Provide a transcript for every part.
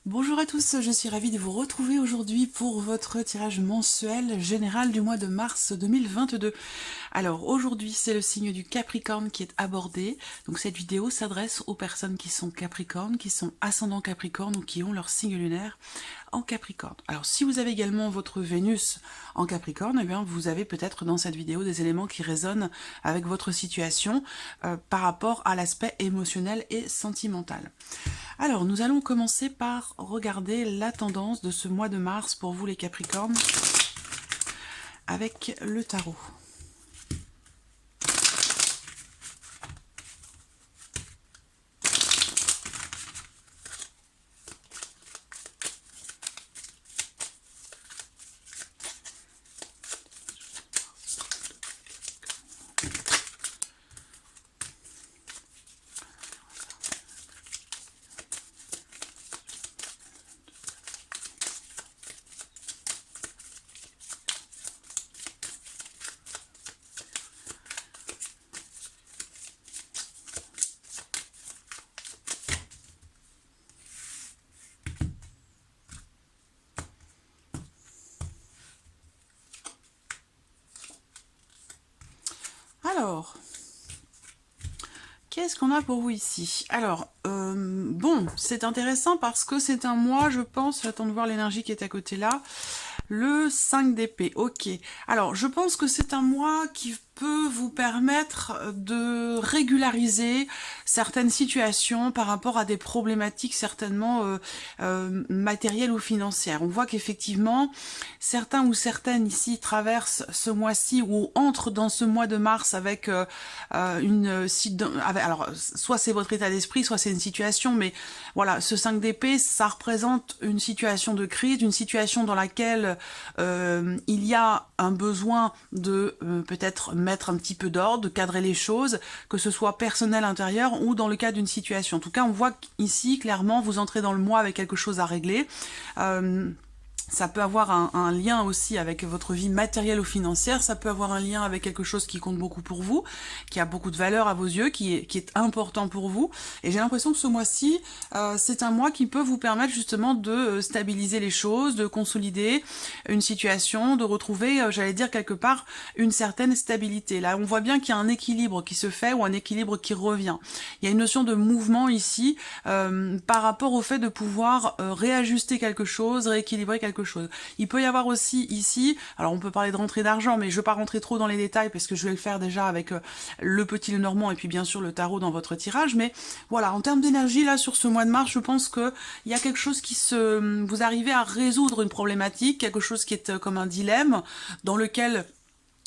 Bonjour à tous, je suis ravie de vous retrouver aujourd'hui pour votre tirage mensuel général du mois de mars 2022. Alors aujourd'hui c'est le signe du Capricorne qui est abordé, donc cette vidéo s'adresse aux personnes qui sont Capricorne, qui sont ascendant Capricorne ou qui ont leur signe lunaire en Capricorne. Alors si vous avez également votre Vénus en Capricorne, eh bien vous avez peut-être dans cette vidéo des éléments qui résonnent avec votre situation par rapport à l'aspect émotionnel et sentimental. Alors nous allons commencer par regarder la tendance de ce mois de mars pour vous les Capricornes avec le tarot. Alors, qu'est-ce qu'on a pour vous ici? Alors, bon, c'est intéressant parce que c'est un mois, je pense, j'attends de voir l'énergie qui est à côté là, le 5 d'épée, ok. Alors, je pense que c'est un mois qui peut vous permettre de régulariser certaines situations par rapport à des problématiques certainement matérielles ou financières. On voit qu'effectivement, certains ou certaines ici traversent ce mois-ci ou entrent dans ce mois de mars avec alors soit c'est votre état d'esprit, soit c'est une situation, mais voilà, ce 5 d'épée, ça représente une situation de crise, une situation dans laquelle il y a un besoin de peut-être mettre un petit peu d'ordre, de cadrer les choses, que ce soit personnel, intérieur ou dans le cas d'une situation. En tout cas, on voit qu'ici, clairement, vous entrez dans le mois avec quelque chose à régler. Ça peut avoir un lien aussi avec votre vie matérielle ou financière, ça peut avoir un lien avec quelque chose qui compte beaucoup pour vous, qui a beaucoup de valeur à vos yeux, qui est important pour vous. Et j'ai l'impression que ce mois-ci, c'est un mois qui peut vous permettre justement de stabiliser les choses, de consolider une situation, de retrouver, j'allais dire quelque part, une certaine stabilité. Là, on voit bien qu'il y a un équilibre qui se fait ou un équilibre qui revient. Il y a une notion de mouvement ici par rapport au fait de pouvoir réajuster quelque chose, rééquilibrer quelque chose. Il peut y avoir aussi ici, alors on peut parler de rentrée d'argent, mais je ne vais pas rentrer trop dans les détails parce que je vais le faire déjà avec le petit Lenormand et puis bien sûr le tarot dans votre tirage, mais voilà, en termes d'énergie là sur ce mois de mars, je pense qu'il y a quelque chose vous arrivez à résoudre une problématique, quelque chose qui est comme un dilemme dans lequel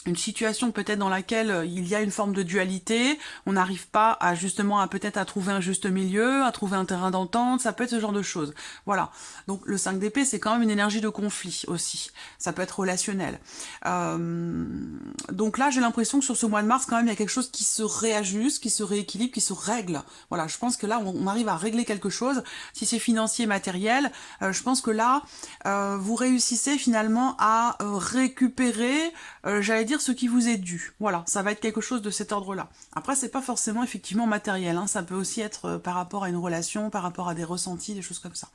une situation peut-être dans laquelle il y a une forme de dualité, on n'arrive pas à justement à peut-être à trouver un juste milieu, à trouver un terrain d'entente, ça peut être ce genre de choses. Voilà. Donc le 5 d'épée, c'est quand même une énergie de conflit aussi. Ça peut être relationnel. Donc là, j'ai l'impression que sur ce mois de mars, quand même, il y a quelque chose qui se réajuste, qui se rééquilibre, qui se règle. Voilà, je pense que là, on arrive à régler quelque chose. Si c'est financier, matériel, je pense que là, vous réussissez finalement à récupérer, j'allais dire, ce qui vous est dû. Voilà, ça va être quelque chose de cet ordre-là. Après, c'est pas forcément effectivement matériel, hein, ça peut aussi être par rapport à une relation, par rapport à des ressentis, des choses comme ça.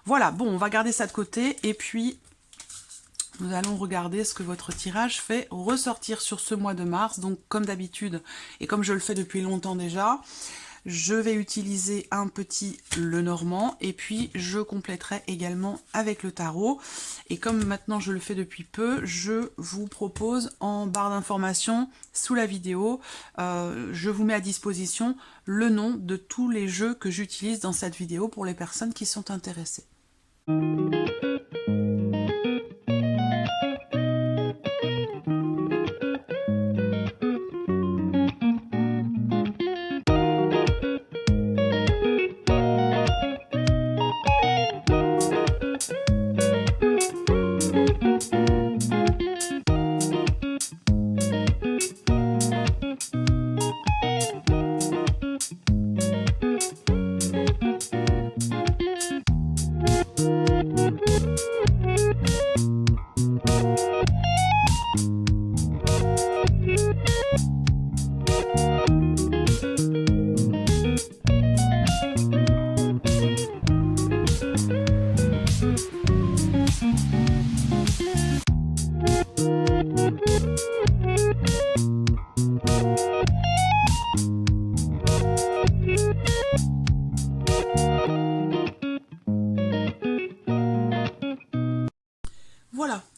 Voilà, bon, on va garder ça de côté, et puis nous allons regarder ce que votre tirage fait ressortir sur ce mois de mars. Donc, comme d'habitude, et comme je le fais depuis longtemps déjà, je vais utiliser un petit Lenormand et puis je compléterai également avec le tarot. Et comme maintenant je le fais depuis peu, je vous propose en barre d'informations sous la vidéo, je vous mets à disposition le nom de tous les jeux que j'utilise dans cette vidéo pour les personnes qui sont intéressées.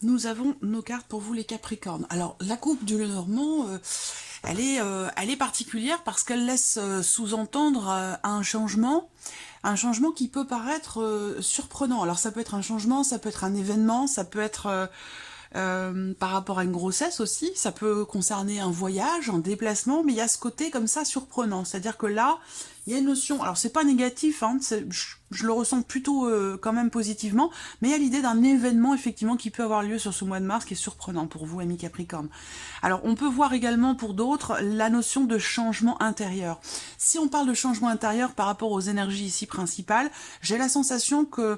nous avons nos cartes pour vous les Capricornes. Alors la coupe du Lenormand, elle est particulière parce qu'elle laisse sous-entendre un changement qui peut paraître surprenant. Alors ça peut être un changement, ça peut être un événement, ça peut être par rapport à une grossesse aussi, ça peut concerner un voyage, un déplacement, mais il y a ce côté comme ça surprenant. C'est-à-dire que là, il y a une notion, alors c'est pas négatif, hein, je le ressens plutôt quand même positivement, mais il y a l'idée d'un événement effectivement qui peut avoir lieu sur ce mois de mars qui est surprenant pour vous, amis Capricorne. Alors on peut voir également pour d'autres la notion de changement intérieur. Si on parle de changement intérieur par rapport aux énergies ici principales, j'ai la sensation que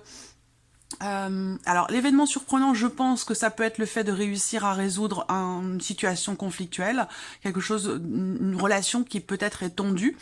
alors l'événement surprenant, je pense que ça peut être le fait de réussir à résoudre une situation conflictuelle, quelque chose, une relation qui peut-être est tendue,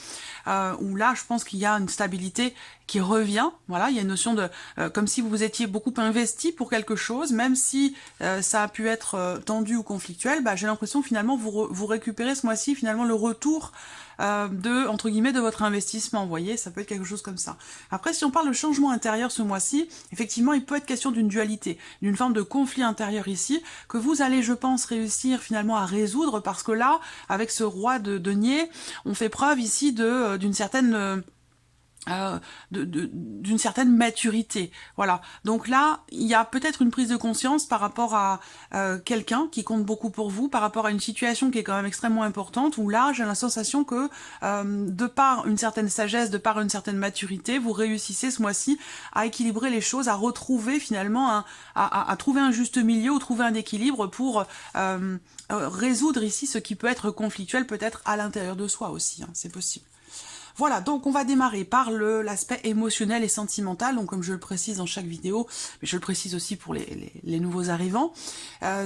où là je pense qu'il y a une stabilité qui revient, voilà, il y a une notion de, comme si vous vous étiez beaucoup investi pour quelque chose, même si ça a pu être tendu ou conflictuel, bah, j'ai l'impression que finalement vous récupérez ce mois-ci finalement le retour entre guillemets, de votre investissement, vous voyez, ça peut être quelque chose comme ça. Après, si on parle de changement intérieur ce mois-ci, effectivement, il peut être question d'une dualité, d'une forme de conflit intérieur ici, que vous allez, je pense, réussir finalement à résoudre, parce que là, avec ce roi de denier, on fait preuve ici d'une certaine... d'une certaine maturité. Voilà. Donc là, il y a peut-être une prise de conscience par rapport à quelqu'un qui compte beaucoup pour vous, par rapport à une situation qui est quand même extrêmement importante, où là, j'ai la sensation que de par une certaine sagesse, de par une certaine maturité, vous réussissez ce mois-ci à équilibrer les choses, à retrouver finalement, à trouver un juste milieu, ou trouver un équilibre pour résoudre ici ce qui peut être conflictuel, peut-être à l'intérieur de soi aussi, hein, c'est possible. Voilà, donc on va démarrer par l'aspect émotionnel et sentimental, donc comme je le précise dans chaque vidéo, mais je le précise aussi pour les nouveaux arrivants,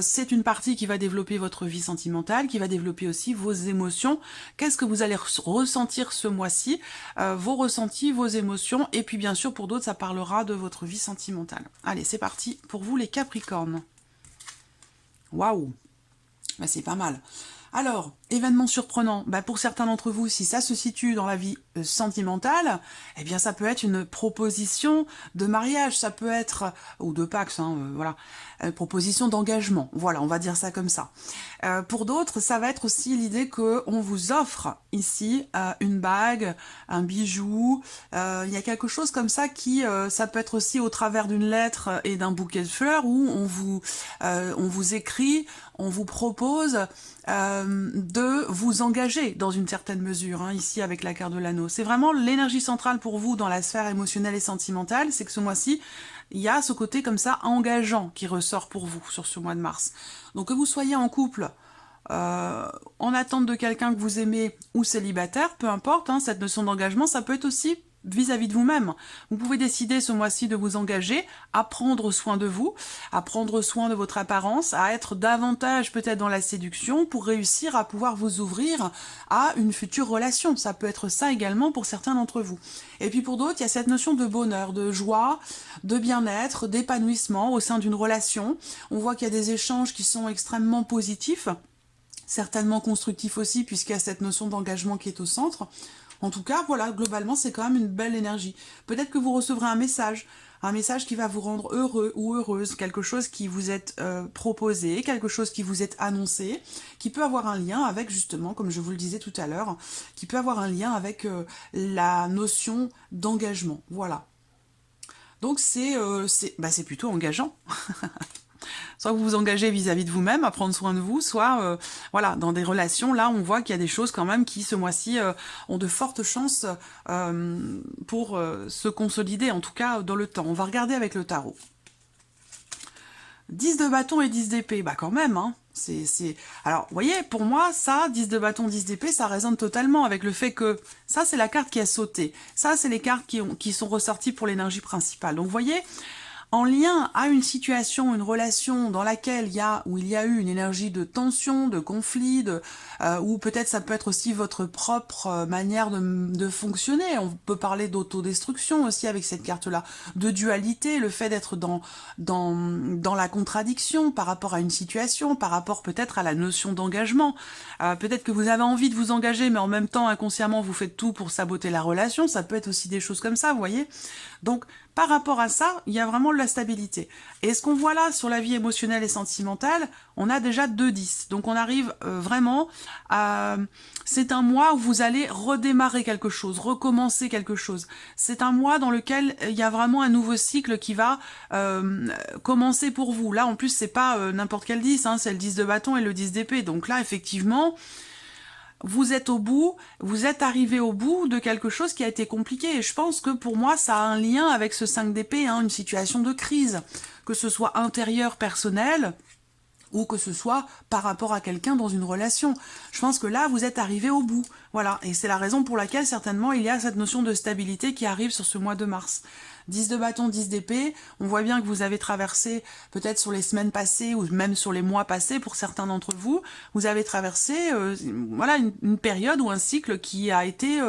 c'est une partie qui va développer votre vie sentimentale, qui va développer aussi vos émotions. Qu'est-ce que vous allez ressentir ce mois-ci, vos ressentis, vos émotions, et puis bien sûr pour d'autres ça parlera de votre vie sentimentale. Allez, c'est parti pour vous les Capricornes. Waouh, bah, c'est pas mal. Alors, événement surprenant, bah pour certains d'entre vous, si ça se situe dans la vie sentimentale, eh bien ça peut être une proposition de mariage, ça peut être, ou de Pax, hein, voilà, proposition d'engagement, voilà, on va dire ça comme ça. Pour d'autres, ça va être aussi l'idée qu'on vous offre ici une bague, un bijou, il y a quelque chose comme ça qui, ça peut être aussi au travers d'une lettre et d'un bouquet de fleurs où on vous écrit, on vous propose de vous engager dans une certaine mesure, hein, ici avec la carte de l'anneau. C'est vraiment l'énergie centrale pour vous dans la sphère émotionnelle et sentimentale, c'est que ce mois-ci, il y a ce côté comme ça engageant qui ressort pour vous sur ce mois de mars. Donc que vous soyez en couple, en attente de quelqu'un que vous aimez ou célibataire, peu importe, hein, cette notion d'engagement, ça peut être aussi vis-à-vis de vous-même. Vous pouvez décider ce mois-ci de vous engager, à prendre soin de vous, à prendre soin de votre apparence, à être davantage peut-être dans la séduction pour réussir à pouvoir vous ouvrir à une future relation. Ça peut être ça également pour certains d'entre vous. Et puis pour d'autres, il y a cette notion de bonheur, de joie, de bien-être, d'épanouissement au sein d'une relation. On voit qu'il y a des échanges qui sont extrêmement positifs, certainement constructifs aussi, puisqu'il y a cette notion d'engagement qui est au centre. En tout cas, voilà, globalement, c'est quand même une belle énergie. Peut-être que vous recevrez un message qui va vous rendre heureux ou heureuse, quelque chose qui vous est proposé, quelque chose qui vous est annoncé, qui peut avoir un lien avec, justement, comme je vous le disais tout à l'heure, qui peut avoir un lien avec la notion d'engagement. Voilà. Donc, c'est plutôt engageant. Soit vous vous engagez vis-à-vis de vous-même à prendre soin de vous, soit voilà, dans des relations, là on voit qu'il y a des choses quand même qui ce mois-ci ont de fortes chances pour se consolider, en tout cas dans le temps. On va regarder avec le tarot. 10 de bâton et 10 d'épée, bah quand même, hein. Alors, vous voyez, pour moi, ça, 10 de bâton, 10 d'épée, ça résonne totalement avec le fait que ça, c'est la carte qui a sauté. Ça, c'est les cartes qui sont ressorties pour l'énergie principale. Donc, vous voyez, en lien à une situation, une relation dans laquelle il y a eu une énergie de tension, de conflit, ou peut-être ça peut être aussi votre propre manière de fonctionner. On peut parler d'autodestruction aussi avec cette carte-là, de dualité, le fait d'être dans la contradiction par rapport à une situation, par rapport peut-être à la notion d'engagement. Peut-être que vous avez envie de vous engager, mais en même temps, inconsciemment, vous faites tout pour saboter la relation. Ça peut être aussi des choses comme ça, vous voyez. Donc, par rapport à ça, il y a vraiment de la stabilité. Et ce qu'on voit là sur la vie émotionnelle et sentimentale, on a déjà 2-10. Donc on arrive vraiment à... C'est un mois où vous allez redémarrer quelque chose, recommencer quelque chose. C'est un mois dans lequel il y a vraiment un nouveau cycle qui va commencer pour vous. Là, en plus, c'est pas n'importe quel 10, hein, c'est le 10 de bâton et le 10 d'épée. Donc là, effectivement... Vous êtes au bout, vous êtes arrivé au bout de quelque chose qui a été compliqué. Et je pense que pour moi, ça a un lien avec ce 5 d'épée, hein, une situation de crise, que ce soit intérieur, personnel, ou que ce soit par rapport à quelqu'un dans une relation. Je pense que là, vous êtes arrivé au bout. Voilà, et c'est la raison pour laquelle, certainement, il y a cette notion de stabilité qui arrive sur ce mois de mars. 10 de bâton, 10 d'épée, on voit bien que vous avez traversé, peut-être sur les semaines passées, ou même sur les mois passés, pour certains d'entre vous, vous avez traversé voilà, une période ou un cycle qui a été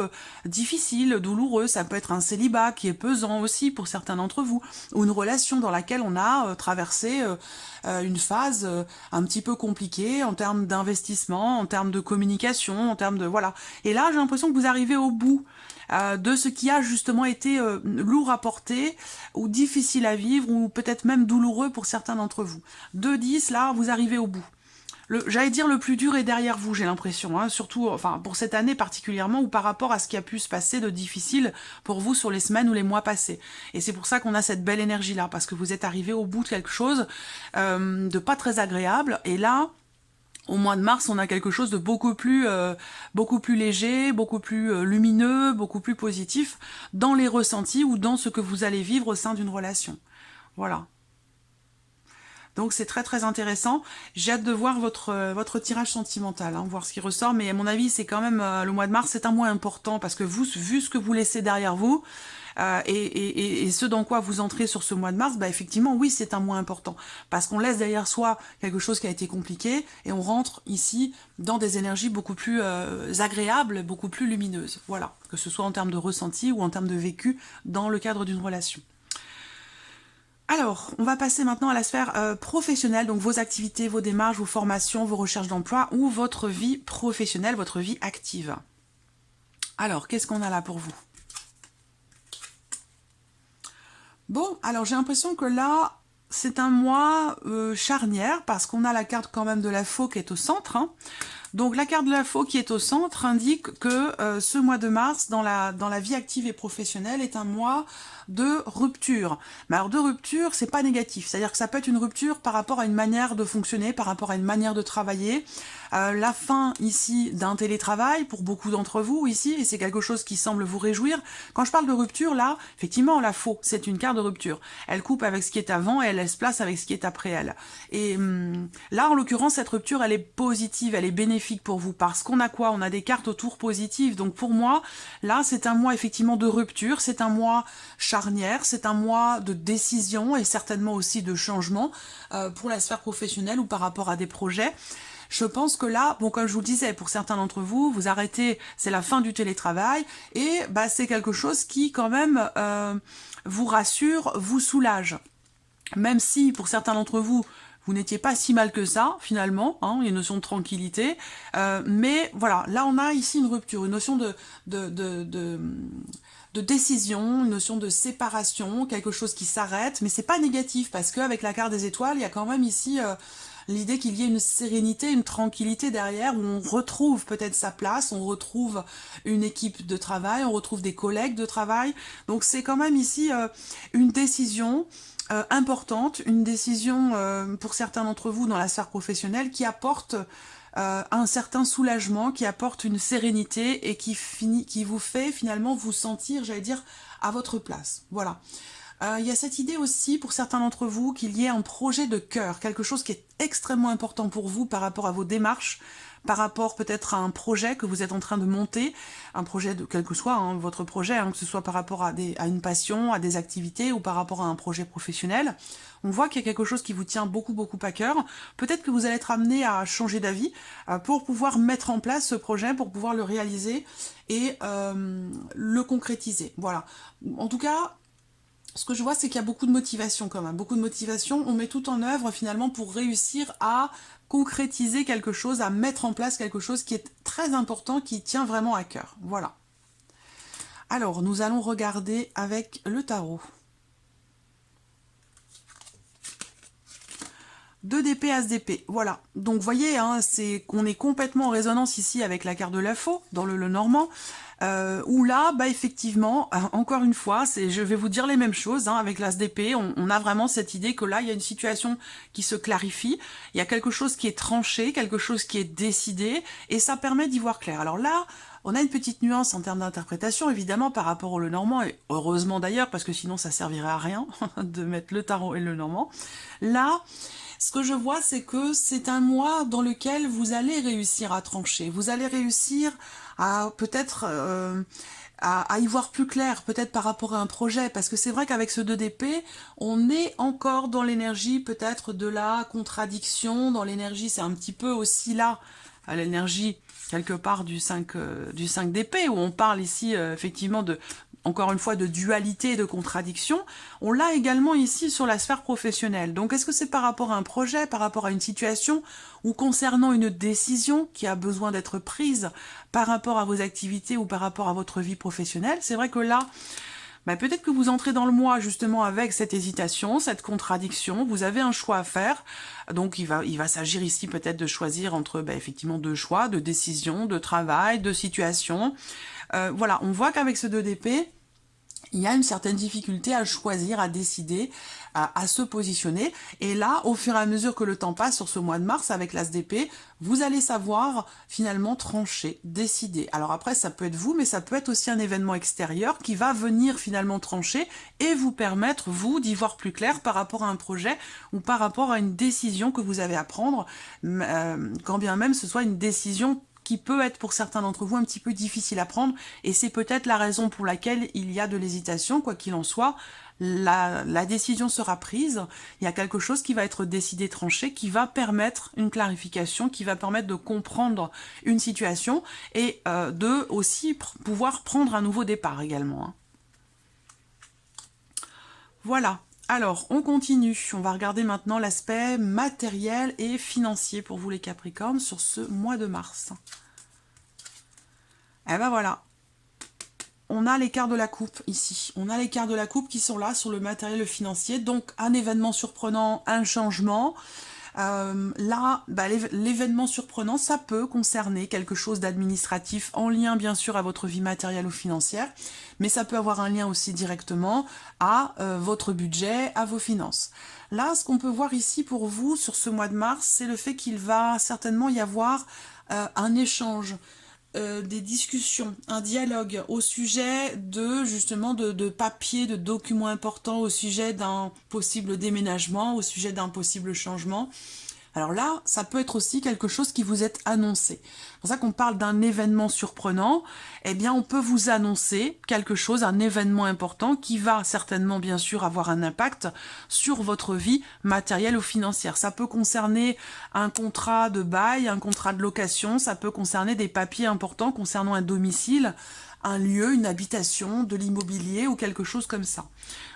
difficile, douloureux. Ça peut être un célibat qui est pesant aussi pour certains d'entre vous, ou une relation dans laquelle on a traversé une phase un petit peu compliquée en termes d'investissement, en termes de communication, en termes de... Voilà. Et là, j'ai l'impression que vous arrivez au bout de ce qui a justement été lourd à porter, ou difficile à vivre, ou peut-être même douloureux pour certains d'entre vous. 2-10, là, vous arrivez au bout. J'allais dire le plus dur est derrière vous, j'ai l'impression, hein, surtout enfin, pour cette année particulièrement, ou par rapport à ce qui a pu se passer de difficile pour vous sur les semaines ou les mois passés. Et c'est pour ça qu'on a cette belle énergie-là, parce que vous êtes arrivé au bout de quelque chose de pas très agréable, et là... Au mois de mars, on a quelque chose de beaucoup plus léger, beaucoup plus lumineux, beaucoup plus positif dans les ressentis ou dans ce que vous allez vivre au sein d'une relation. Voilà. Donc c'est très très intéressant. J'ai hâte de voir votre tirage sentimental, hein, voir ce qui ressort. Mais à mon avis, c'est quand même le mois de mars, c'est un mois important parce que vous, vu ce que vous laissez derrière vous, et ce dans quoi vous entrez sur ce mois de mars, bah effectivement, oui, c'est un mois important. Parce qu'on laisse derrière soi quelque chose qui a été compliqué et on rentre ici dans des énergies beaucoup plus agréables, beaucoup plus lumineuses. Voilà, que ce soit en termes de ressenti ou en termes de vécu dans le cadre d'une relation. Alors, on va passer maintenant à la sphère professionnelle, donc vos activités, vos démarches, vos formations, vos recherches d'emploi ou votre vie professionnelle, votre vie active. Alors, qu'est-ce qu'on a là pour vous ? Bon, alors j'ai l'impression que là, c'est un mois charnière parce qu'on a la carte quand même de la faux qui est au centre. Hein. Donc la carte de la faux qui est au centre indique que ce mois de mars, dans la vie active et professionnelle, est un mois de rupture. Mais alors de rupture, c'est pas négatif. C'est-à-dire que ça peut être une rupture par rapport à une manière de fonctionner, par rapport à une manière de travailler. La fin ici d'un télétravail pour beaucoup d'entre vous ici, et c'est quelque chose qui semble vous réjouir. Quand je parle de rupture, là, effectivement, la faux, c'est une carte de rupture. Elle coupe avec ce qui est avant et elle laisse place avec ce qui est après elle. Et là, en l'occurrence, cette rupture, elle est positive, elle est bénéfique pour vous. Parce qu'on a quoi? On a des cartes autour positives. Donc pour moi, là, c'est un mois effectivement de rupture, c'est un mois charnière, c'est un mois de décision et certainement aussi de changement pour la sphère professionnelle ou par rapport à des projets. Je pense que là, bon, comme je vous le disais, pour certains d'entre vous, vous arrêtez, c'est la fin du télétravail, et bah, c'est quelque chose qui, quand même, vous rassure, vous soulage. Même si, pour certains d'entre vous, vous n'étiez pas si mal que ça, finalement, hein, il y a une notion de tranquillité, mais voilà, là on a ici une rupture, une notion de décision, une notion de séparation, quelque chose qui s'arrête, mais c'est pas négatif, parce qu'avec la carte des étoiles, il y a quand même ici... l'idée qu'il y ait une sérénité, une tranquillité derrière, où on retrouve peut-être sa place, on retrouve une équipe de travail, on retrouve des collègues de travail. Donc c'est quand même ici une décision importante, une décision pour certains d'entre vous dans la sphère professionnelle qui apporte un certain soulagement, qui apporte une sérénité et qui vous fait finalement vous sentir, j'allais dire, à votre place. Voilà. Il y a cette idée aussi, pour certains d'entre vous, qu'il y ait un projet de cœur, quelque chose qui est extrêmement important pour vous par rapport à vos démarches, par rapport peut-être à un projet que vous êtes en train de monter, un projet de quel que soit hein, votre projet, hein, que ce soit par rapport à une passion, à des activités ou par rapport à un projet professionnel. On voit qu'il y a quelque chose qui vous tient beaucoup à cœur. Peut-être que vous allez être amené à changer d'avis pour pouvoir mettre en place ce projet, pour pouvoir le réaliser et le concrétiser. Voilà. En tout cas, ce que je vois, c'est qu'il y a beaucoup de motivation quand même, beaucoup de motivation. On met tout en œuvre finalement pour réussir à concrétiser quelque chose, à mettre en place quelque chose qui est très important, qui tient vraiment à cœur. Voilà. Alors, nous allons regarder avec le tarot. 2 d'épée, as d'épée, voilà. Donc vous voyez, hein, on est complètement en résonance ici avec la carte de la faux, dans le Normand, où là, bah effectivement, encore une fois, je vais vous dire les mêmes choses, hein, avec l'as d'épée, on a vraiment cette idée que là, il y a une situation qui se clarifie, il y a quelque chose qui est tranché, quelque chose qui est décidé, et ça permet d'y voir clair. Alors là, on a une petite nuance en termes d'interprétation, évidemment, par rapport au Lenormand, et heureusement d'ailleurs, parce que sinon ça servirait à rien de mettre le tarot et le Normand. Là, ce que je vois, c'est que c'est un mois dans lequel vous allez réussir à trancher. Vous allez réussir à peut-être à y voir plus clair, peut-être par rapport à un projet. Parce que c'est vrai qu'avec ce 2 d'épée, on est encore dans l'énergie peut-être de la contradiction. Dans l'énergie, c'est un petit peu aussi là, à l'énergie quelque part du 5 d'épée, où on parle ici effectivement de... Encore une fois, de dualité et de contradiction, on l'a également ici sur la sphère professionnelle. Donc, est-ce que c'est par rapport à un projet, par rapport à une situation, ou concernant une décision qui a besoin d'être prise par rapport à vos activités ou par rapport à votre vie professionnelle? C'est vrai que là, bah, peut-être que vous entrez dans le mois justement avec cette hésitation, cette contradiction, vous avez un choix à faire, donc il va s'agir ici peut-être de choisir entre effectivement 2 choix, de décision, de travail, de situation. Voilà, on voit qu'avec ce 2 d'épée, il y a une certaine difficulté à choisir, à décider, à se positionner. Et là, au fur et à mesure que le temps passe sur ce mois de mars avec l'as d'épée, vous allez savoir finalement trancher, décider. Alors après, ça peut être vous, mais ça peut être aussi un événement extérieur qui va venir finalement trancher et vous permettre, vous, d'y voir plus clair par rapport à un projet ou par rapport à une décision que vous avez à prendre, quand bien même ce soit une décision qui peut être pour certains d'entre vous un petit peu difficile à prendre, et c'est peut-être la raison pour laquelle il y a de l'hésitation. Quoi qu'il en soit, la décision sera prise, il y a quelque chose qui va être décidé, tranché, qui va permettre une clarification, qui va permettre de comprendre une situation, et de aussi pouvoir prendre un nouveau départ également, hein. Voilà. Alors, on continue. On va regarder maintenant l'aspect matériel et financier pour vous les Capricornes sur ce mois de mars. Et ben voilà. On a les cartes de la coupe ici. On a les cartes de la coupe qui sont là sur le matériel et le financier. Donc, un événement surprenant, un changement. Là, l'événement surprenant, ça peut concerner quelque chose d'administratif en lien bien sûr à votre vie matérielle ou financière, mais ça peut avoir un lien aussi directement à votre budget, à vos finances. Là, ce qu'on peut voir ici pour vous sur ce mois de mars, c'est le fait qu'il va certainement y avoir un échange, des discussions, un dialogue au sujet de justement de papiers, de documents importants, au sujet d'un possible déménagement, au sujet d'un possible changement. Alors là, ça peut être aussi quelque chose qui vous est annoncé. C'est pour ça qu'on parle d'un événement surprenant. Eh bien, on peut vous annoncer quelque chose, un événement important qui va certainement, bien sûr, avoir un impact sur votre vie matérielle ou financière. Ça peut concerner un contrat de bail, un contrat de location, ça peut concerner des papiers importants concernant un domicile, un lieu, une habitation, de l'immobilier ou quelque chose comme ça.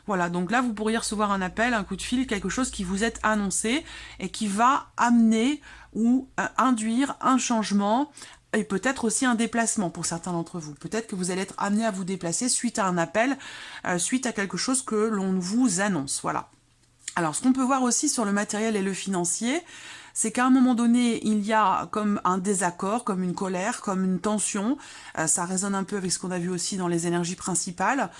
Voilà, donc là, vous pourriez recevoir un appel, un coup de fil, quelque chose qui vous est annoncé et qui va amener ou induire un changement et peut-être aussi un déplacement pour certains d'entre vous. Peut-être que vous allez être amené à vous déplacer suite à un appel, suite à quelque chose que l'on vous annonce. Voilà. Alors, ce qu'on peut voir aussi sur le matériel et le financier, c'est qu'à un moment donné, il y a comme un désaccord, comme une colère, comme une tension. Ça résonne un peu avec ce qu'on a vu aussi dans les énergies principales.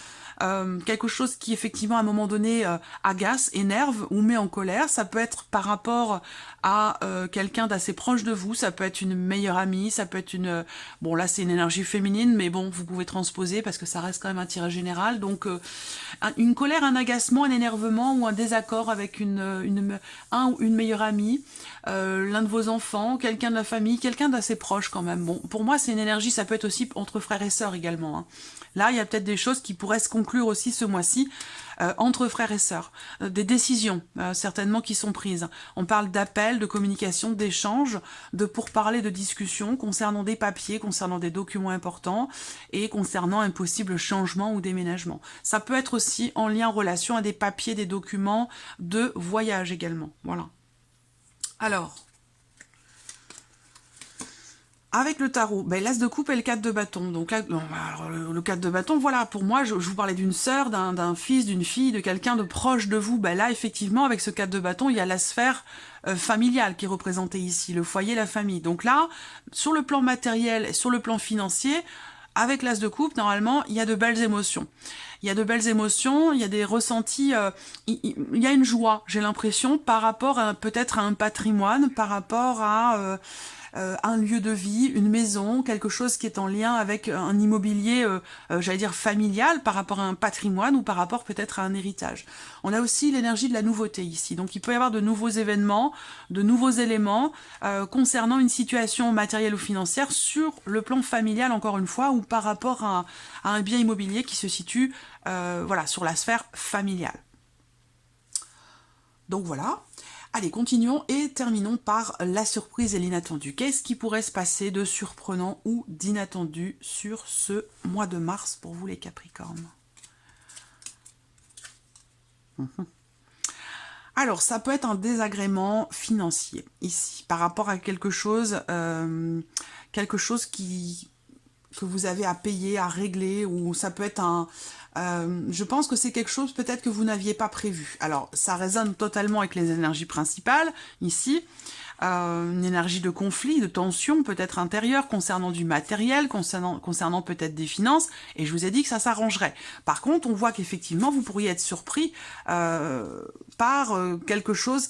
Quelque chose qui effectivement à un moment donné agace, énerve ou met en colère. Ça peut être par rapport à quelqu'un d'assez proche de vous, ça peut être une meilleure amie, ça peut être une... bon là c'est une énergie féminine, mais bon vous pouvez transposer parce que ça reste quand même un tirage général. Donc une colère, un agacement, un énervement ou un désaccord avec un ou une meilleure amie, l'un de vos enfants, quelqu'un de la famille, quelqu'un d'assez proche quand même. Bon, pour moi c'est une énergie, ça peut être aussi entre frères et sœurs également, hein. Là, il y a peut-être des choses qui pourraient se conclure aussi ce mois-ci entre frères et sœurs. Des décisions, certainement, qui sont prises. On parle d'appels, de communication, d'échanges, de pourparlers, de discussions concernant des papiers, concernant des documents importants et concernant un possible changement ou déménagement. Ça peut être aussi en lien, en relation à des papiers, des documents de voyage également. Voilà. Avec le tarot, ben, l'as de coupe et le 4 de bâton. Donc là, bon, alors, le 4 de bâton, voilà, pour moi, je vous parlais d'une sœur, d'un fils, d'une fille, de quelqu'un de proche de vous. Ben là, effectivement, avec ce 4 de bâton, il y a la sphère familiale qui est représentée ici, le foyer, la famille. Donc là, sur le plan matériel et sur le plan financier, avec l'as de coupe, normalement, il y a de belles émotions. Il y a de belles émotions, il y a des ressentis, il y a une joie, j'ai l'impression, par rapport peut-être à un patrimoine, par rapport à un lieu de vie, une maison, quelque chose qui est en lien avec un immobilier, j'allais dire familial, par rapport à un patrimoine ou par rapport peut-être à un héritage. On a aussi l'énergie de la nouveauté ici, donc il peut y avoir de nouveaux événements, de nouveaux éléments concernant une situation matérielle ou financière sur le plan familial, encore une fois, ou par rapport à un bien immobilier qui se situe voilà, sur la sphère familiale. Donc voilà. Allez, continuons et terminons par la surprise et l'inattendu. Qu'est-ce qui pourrait se passer de surprenant ou d'inattendu sur ce mois de mars pour vous les Capricornes? Alors, ça peut être un désagrément financier, ici, par rapport à quelque chose que vous avez à payer, à régler, ou ça peut être un... je pense que c'est quelque chose peut-être que vous n'aviez pas prévu. Alors, ça résonne totalement avec les énergies principales, ici. Une énergie de conflit, de tension, peut-être intérieure, concernant du matériel, concernant peut-être des finances, et je vous ai dit que ça s'arrangerait. Par contre, on voit qu'effectivement, vous pourriez être surpris par quelque chose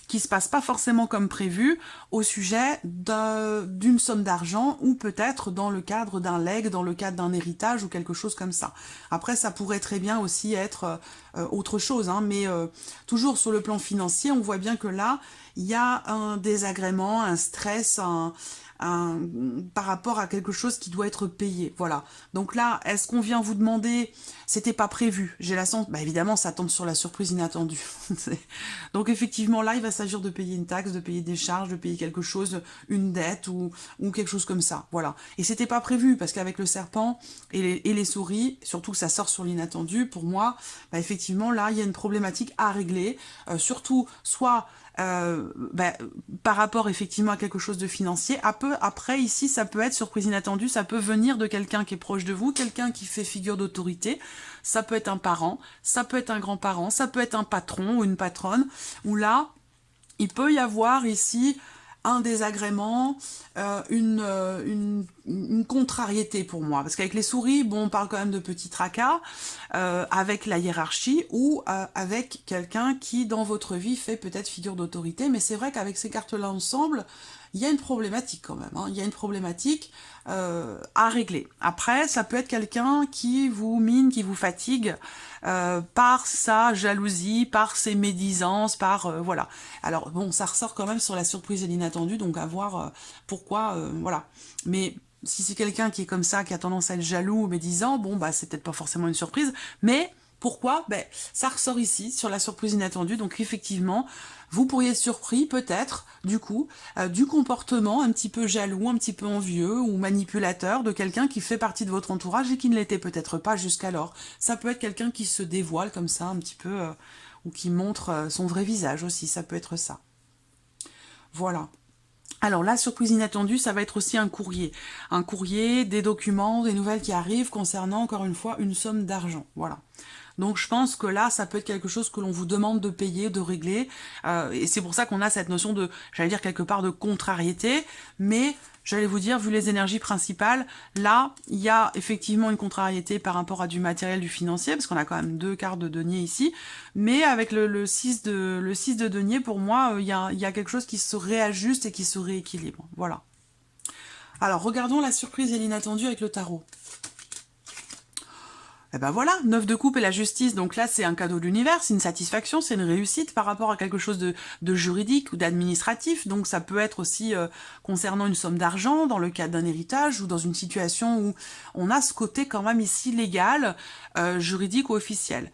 qui se passe pas forcément comme prévu au sujet d'une somme d'argent ou peut-être dans le cadre d'un legs, dans le cadre d'un héritage ou quelque chose comme ça. Après, ça pourrait très bien aussi être autre chose, hein, mais toujours sur le plan financier, on voit bien que là, il y a un désagrément, un stress, par rapport à quelque chose qui doit être payé. Voilà. Donc là, est-ce qu'on vient vous demander, c'était pas prévu, j'ai la sens, bah évidemment, ça tombe sur la surprise inattendue. Donc effectivement, là, il va s'agir de payer une taxe, de payer des charges, de payer quelque chose, une dette ou quelque chose comme ça. Voilà. Et c'était pas prévu, parce qu'avec le serpent et les souris, surtout que ça sort sur l'inattendu, pour moi, bah effectivement, là, il y a une problématique à régler, surtout, soit par rapport effectivement à quelque chose de financier. Après, ici, ça peut être surprise inattendue, ça peut venir de quelqu'un qui est proche de vous, quelqu'un qui fait figure d'autorité, ça peut être un parent, ça peut être un grand-parent, ça peut être un patron ou une patronne, où là, il peut y avoir ici un désagrément, une contrariété pour moi. Parce qu'avec les souris, bon, on parle quand même de petits tracas, avec la hiérarchie ou avec quelqu'un qui, dans votre vie, fait peut-être figure d'autorité. Mais c'est vrai qu'avec ces cartes-là ensemble, il y a une problématique quand même. Hein. Il y a une problématique à régler. Après, ça peut être quelqu'un qui vous mine, qui vous fatigue par sa jalousie, par ses médisances, par... voilà. Alors, bon, ça ressort quand même sur la surprise et l'inattendu, donc à voir pourquoi... voilà. Mais... si c'est quelqu'un qui est comme ça, qui a tendance à être jaloux ou médisant, bon, bah, c'est peut-être pas forcément une surprise, mais pourquoi? Ben, ça ressort ici, sur la surprise inattendue, donc effectivement, vous pourriez être surpris, peut-être, du coup, du comportement un petit peu jaloux, un petit peu envieux ou manipulateur de quelqu'un qui fait partie de votre entourage et qui ne l'était peut-être pas jusqu'alors. Ça peut être quelqu'un qui se dévoile comme ça, un petit peu, ou qui montre son vrai visage aussi, ça peut être ça. Voilà. Alors la surprise inattendue, ça va être aussi un courrier. Un courrier, des documents, des nouvelles qui arrivent concernant, encore une fois, une somme d'argent. Voilà. Donc je pense que là, ça peut être quelque chose que l'on vous demande de payer, de régler. Et c'est pour ça qu'on a cette notion de, j'allais dire quelque part, de contrariété. Mais j'allais vous dire, vu les énergies principales, là, il y a effectivement une contrariété par rapport à du matériel, du financier, parce qu'on a quand même 2 cartes de denier ici. Mais avec le 6 de denier, pour moi, il y a quelque chose qui se réajuste et qui se rééquilibre. Voilà. Alors, regardons la surprise et l'inattendu avec le tarot. Et ben voilà, 9 de coupe et la justice, donc là c'est un cadeau de l'univers, c'est une satisfaction, c'est une réussite par rapport à quelque chose de juridique ou d'administratif, donc ça peut être aussi concernant une somme d'argent, dans le cadre d'un héritage ou dans une situation où on a ce côté quand même ici légal, juridique ou officiel.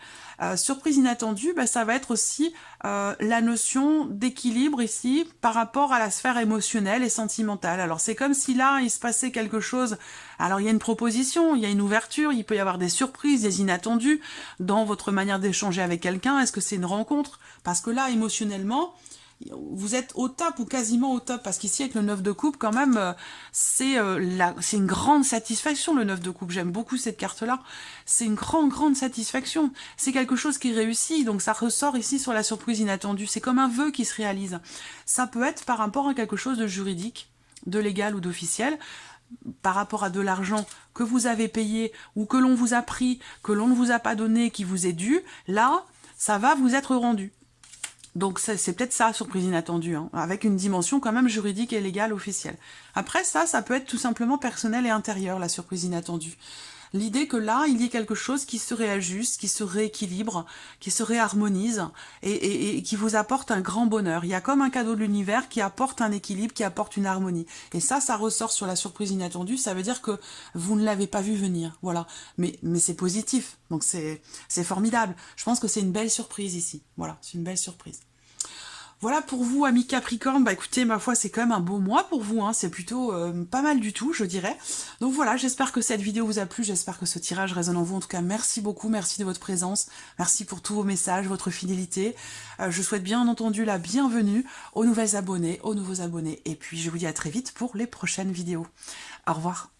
Surprise inattendue, ben, ça va être aussi la notion d'équilibre ici par rapport à la sphère émotionnelle et sentimentale. Alors c'est comme si là il se passait quelque chose, alors il y a une proposition, il y a une ouverture, il peut y avoir des surprises, des inattendus dans votre manière d'échanger avec quelqu'un. Est-ce que c'est une rencontre? Parce que là émotionnellement, vous êtes au top ou quasiment au top, parce qu'ici avec le 9 de coupe quand même, c'est une grande satisfaction le 9 de coupe, j'aime beaucoup cette carte-là, c'est une grande satisfaction, c'est quelque chose qui réussit, donc ça ressort ici sur la surprise inattendue, c'est comme un vœu qui se réalise. Ça peut être par rapport à quelque chose de juridique, de légal ou d'officiel, par rapport à de l'argent que vous avez payé ou que l'on vous a pris, que l'on ne vous a pas donné, qui vous est dû, là, ça va vous être rendu. Donc c'est peut-être ça, surprise inattendue, hein, avec une dimension quand même juridique et légale officielle. Après ça peut être tout simplement personnel et intérieur, la surprise inattendue. L'idée que là, il y ait quelque chose qui se réajuste, qui se rééquilibre, qui se réharmonise et qui vous apporte un grand bonheur. Il y a comme un cadeau de l'univers qui apporte un équilibre, qui apporte une harmonie. Et ça ressort sur la surprise inattendue, ça veut dire que vous ne l'avez pas vu venir, voilà. Mais c'est positif, donc c'est formidable. Je pense que c'est une belle surprise ici, voilà, c'est une belle surprise. Voilà pour vous, amis Capricorne. Bah écoutez, ma foi, c'est quand même un beau mois pour vous, hein. C'est plutôt pas mal du tout, je dirais. Donc voilà, j'espère que cette vidéo vous a plu, j'espère que ce tirage résonne en vous. En tout cas, merci beaucoup, merci de votre présence, merci pour tous vos messages, votre fidélité. Je souhaite bien entendu la bienvenue aux nouvelles abonnés, aux nouveaux abonnés. Et puis, je vous dis à très vite pour les prochaines vidéos. Au revoir.